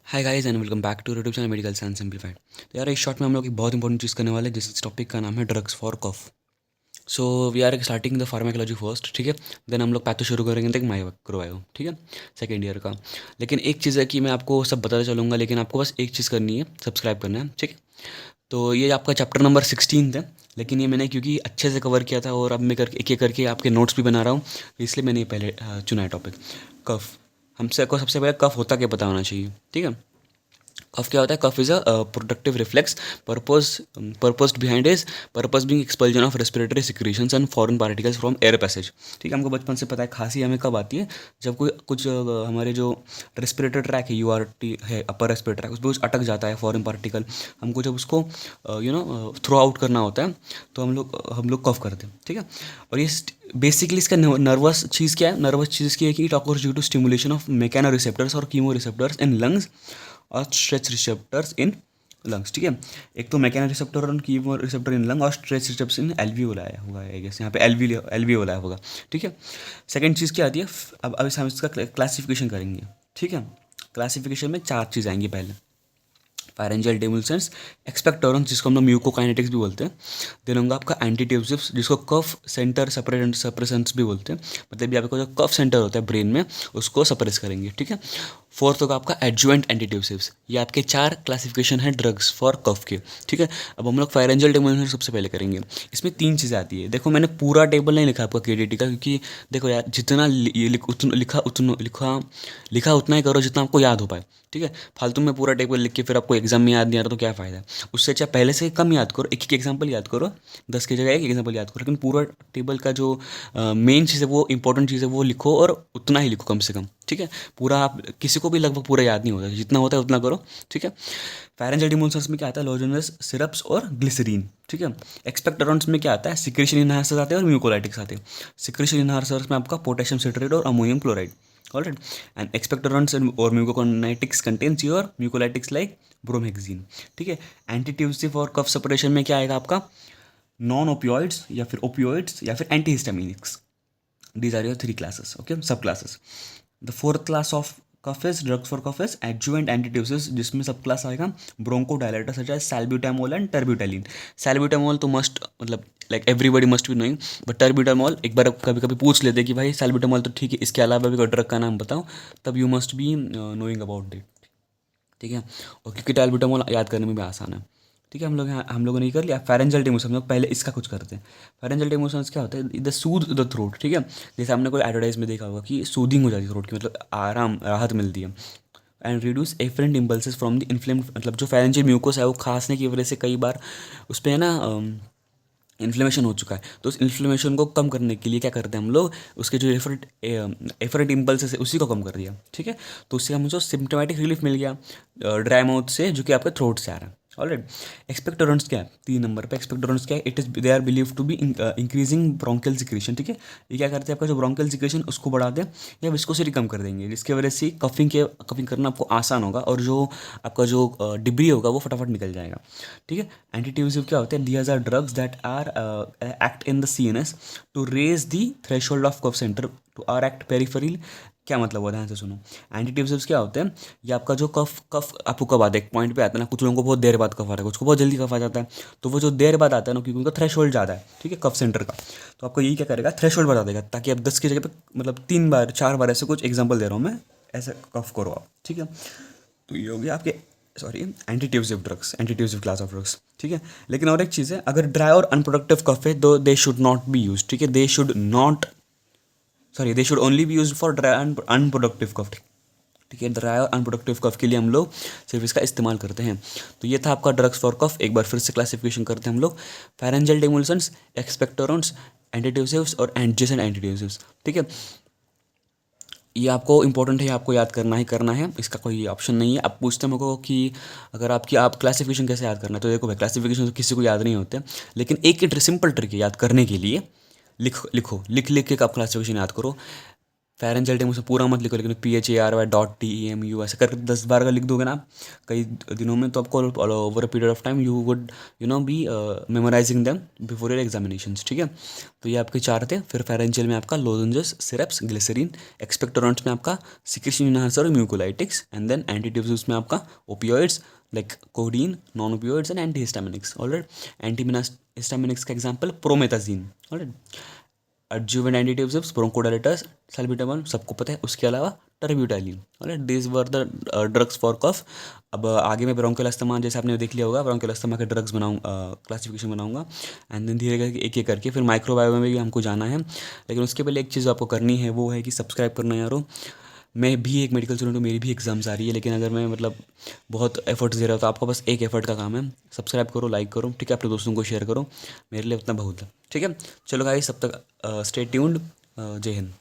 Hi guys and welcome back to YouTube channel medical science simplified. तो यार इस short में हम लोग एक बहुत इंपॉर्टेंट चीज़ करने वाले हैं जिस टॉपिक का नाम है drugs for cough. So we are starting the pharmacology first, ठीक है। देन हम लोग पैथो शुरू करेंगे, देख माइक्रोबायो, ठीक है, सेकेंड ईयर का। लेकिन एक चीज़ है कि मैं आपको सब बताता चलूँगा, लेकिन आपको बस एक चीज़ करनी है, सब्सक्राइब करना है, ठीक है। तो ये आपका चैप्टर नंबर 16 है, लेकिन ये मैंने क्योंकि अच्छे से कवर किया था और अब मैं करके एक करके आपके नोट्स भी बना रहा हूँ, तो इसलिए मैंने ये पहले चुना है टॉपिक कफ। हमसे को सबसे पहले कफ होता क्या पता होना चाहिए, ठीक है। कफ क्या होता है? कफ is a productive reflex purpose purpose behind is purpose being expulsion of respiratory secretions and foreign particles from air passage. ठीक है, हमको बचपन से पता है खांसी हमें कब आती है, जब कोई कुछ हमारे जो रेस्पिरेटर ट्रैक है, यूआरटी है, अपर रेस्पिरेटर ट्रैक, उस पर कुछ अटक जाता है फॉरेन पार्टिकल। हमको जब उसको थ्रो आउट करना होता है, तो हम लोग कफ करते हैं, ठीक है। और ये बेसिकली इसका नर्वस चीज़ क्या है? नर्वस चीज़ की है कि it occurs due to stimulation of mechano receptors और कीमो रिसेप्टर्स इन लंग्स और स्ट्रेच रिसेप्टर्स इन लंग्स, ठीक है। एक तो मैकेनो रिसेप्टर और कीमो रिसेप्टर इन लंग और स्ट्रेच रिसेप्टर्स इन एल्वियोला आया होगा, आई गेस यहाँ पे एल्वियोला आया होगा, ठीक है। सेकंड चीज़ क्या आती है? अब हम इसका क्लासिफिकेशन करेंगे, ठीक है। क्लासिफिकेशन में चार चीज़ आएंगी पहले। पैरेंजियल डिमल्सेंस, एक्सपेक्टोरेंस जिसको हम लोग म्यूकोकाइनेटिक्स भी बोलते हैं। देन होगा आपका एंटीट्यूसिव्स जिसको कफ सेंटर सप्रेसेंट्स भी बोलते हैं, मतलब ये आपका जो कफ सेंटर होता है ब्रेन में उसको सप्रेस करेंगे, ठीक है। फोर्थ होगा आपका एडजुवेंट एंटीट्यूसिव्स। ये आपके चार क्लासिफिकेशन है ड्रग्स फॉर कफ के, ठीक है। अब हम लोग पैरेंजियल डिमल्सेंस सबसे पहले करेंगे। इसमें तीन चीज़ें आती है। देखो मैंने पूरा टेबल नहीं लिखा आपका केडीटी का, क्योंकि देखो यार जितना लिखा उतना ही करो जितना आपको याद हो पाए, ठीक है। फालतू में पूरा टेबल लिख के फिर आपको एग्जाम में याद नहीं आ रहा तो क्या फ़ायदा है। उससे अच्छा पहले से कम याद करो, एक एक एग्जाम्पल याद करो, 10 की जगह एक एग्जाम्पल याद करो, लेकिन पूरा टेबल का जो मेन चीज़ है, वो इंपॉर्टेंट चीज़ है, वो लिखो और उतना ही लिखो कम से कम, ठीक है। पूरा आप किसी को भी लगभग पूरा याद नहीं होता, जितना होता है उतना करो, ठीक है। पैरेंजियल डिमोल्सेंस में क्या आता है? लोजेनस सिरप्स और ग्लिसरीन, ठीक है। एक्सपेक्टोरेंट्स में क्या आता है? सिक्रेशन इनहार्सर्स आते हैं और म्यूकोलाइटिक्स आते हैं। सिक्रेशन इनहार्सर्स में आपका पोटेशियम सिट्रेट और ammonium chloride, alright. And expectorants और mucokinetics contains your mucolytics like bromhexine, ठीक है। एंटीट्यूसिव और कफ सेपरेशन में क्या आएगा आपका? नॉन ओपियोइड्स या फिर ओपियोइड्स या फिर antihistaminics. These are your three classes, okay, sub classes. The fourth class of cough is drugs for cough is adjuvant antitussives, जिसमें सब क्लास आएगा bronchodilator such as salbutamol and terbutaline. Salbutamol तो must, मतलब like everybody must be knowing, but terbutamol एक बार कभी कभी पूछ लेते कि भाई सैल्ब्यूटामोल तो ठीक है, इसके अलावा भी कोई ड्रग का नाम बताओ, तब you must be knowing about that, ठीक है। और क्योंकि टैल्ब्यूटामोल याद करने में भी आसान है, ठीक है। हम लोगों ने कर लिया फेरेंजियल डिमोशन। हम लोग पहले इसका कुछ करते हैं। फेरेंजियल डिमोशंस क्या होता है? द सूद द थ्रोट, ठीक है। जैसे आपने कोई एडवर्टाइज में देखा होगा कि सूदिंग हो जाती है थ्रोट की, मतलब आराम राहत मिलती है। And reduce afferent impulses from the inflamed, मतलब जो फेरेंजियल म्यूकोस है वो खांसने की वजह से कई बार उस पर है ना इन्फ्लेमेशन हो चुका है, तो उस इन्फ्लेमेशन को कम करने के लिए क्या करते हैं हम लोग? उसके जो एफरेंट इम्पल्सेस है उसी को कम कर दिया, ठीक है। तो उससे हमें जो सिम्टोमेटिक रिलीफ मिल गया ड्राई माउथ से, जो कि आपके थ्रोट से आ रहा है, ऑलराइट। एक्सपेक्टोरेंट्स क्या है? 3 नंबर पे एक्सपेक्टोरेंट्स क्या है? It is they are believe to be increasing bronchial secretion, ठीक है। ये क्या करते हैं? आपका जो ब्रोंकियल सिक्रेशन उसको बढ़ा दें या विस्कोसिटी कम कर देंगे, जिसकी वजह से कफिंग करना आपको आसान होगा और जो आपका जो डिब्री होगा वो फटाफट निकल जाएगा, ठीक है। एंटीट्यूसिव क्या होते हैं? These are drugs that are act in the CNS to raise the threshold of cough centre to are act peripheral. क्या मतलब हुआ? ध्यान से सुनो। एंटीट्यूसिव्स क्या होते हैं? ये आपका जो कफ कफ आपको कब आता है? एक पॉइंट पे आता है ना, कुछ लोगों को बहुत देर बाद कफ आता है, कुछ को बहुत जल्दी कफ आ जाता है। तो वो जो देर बाद आता है ना, क्योंकि उनका थ्रेशोल्ड ज़्यादा है, ठीक है, कफ सेंटर का, तो आपको यही क्या करेगा? थ्रेशोल्ड बता देगा, ताकि आप 10 की जगह पे मतलब 3 बार 4 बार ऐसे कुछ एग्जाम्पल दे रहा हूँ मैं, ऐसे कफ करो आप, ठीक है। तो ये हो गया आपके, sorry, antitussive class of drugs, ठीक है। लेकिन और एक चीज़ है, अगर ड्राई और अनप्रोडक्टिव कफ है तो they should not be use, ठीक है। They should only be use for dry and unproductive cough, ठीक है। ड्राई और अनप्रोडक्टिव कफ के लिए हम लोग सिर्फ इसका इस्तेमाल करते हैं। तो ये था आपका ड्रग्स फॉर कफ। एक बार फिर से क्लासिफिकेशन करते हैं हम लोग। फेरेंजियल डिमोल्सेंस, एक्सपेक्टोरेंट्स, एंटीट्यूसिव्स और एडजेसेंट एंटीट्यूसिव्स, ठीक है। ये आपको इंपॉर्टेंट है, आपको याद करना ही करना है, इसका कोई ऑप्शन नहीं है। आप पूछते हैं मेरे को कि अगर आप क्लासिफिकेशन कैसे याद करना है, तो देखो भाई क्लासिफिकेशन तो किसी को याद नहीं होते, लेकिन एक सिंपल ट्रिक है याद करने के लिए। लिख लिख के आप क्लासिफिकेशन याद करो। फेरेंजल टेम उसमें पूरा मत लिखो, लेकिन PHARY.TEMU ऐसे करके 10 बार का लिख दोगे ना आप कई दिनों में, तो आपको over a period of time you would be memorising them before your examinations, ठीक है। तो ये आपके 4 थे। फिर फेरेंजल में आपका लोजेंजेस, सिरप्स, ग्लिसरीन। एक्सपेक्टोरेंट्स में आपका सिक्रेशन इनहांसर और म्यूकोलाइटिक्स। एंड देन एंटीट्यूब्स में आपका opioids like codeine, non opioids and antihistaminics, alright. Antihistaminics का example promethazine, alright. Adjuvant antitussives, bronchodilators, salbutamol सबको पता है। उसके अलावा terbutaline, alright. This were the drugs for cough. अब आगे मैं ब्रोंकियल अस्थमा, जैसे आपने देख लिया होगा, ब्रोंकियल अस्थमा के ड्रग्स क्लासिफिकेशन बनाऊंगा। एंड देन धीरे करके एक एक करके फिर माइक्रोबायो में भी हमको जाना है। लेकिन उसके पहले एक चीज़ आपको करनी है, वो है कि सब्सक्राइब करना यारो। मैं भी एक मेडिकल स्टूडेंट हूँ, मेरी भी एग्जाम्स आ रही है, लेकिन अगर मैं मतलब बहुत एफर्ट्स दे रहा हूँ तो आपका बस एक एफर्ट का काम है। सब्सक्राइब करो, लाइक करो, ठीक है, अपने दोस्तों को शेयर करो, मेरे लिए उतना बहुत है, ठीक है। चलो गाइस, सब तक स्टे ट्यून्ड। जय हिंद।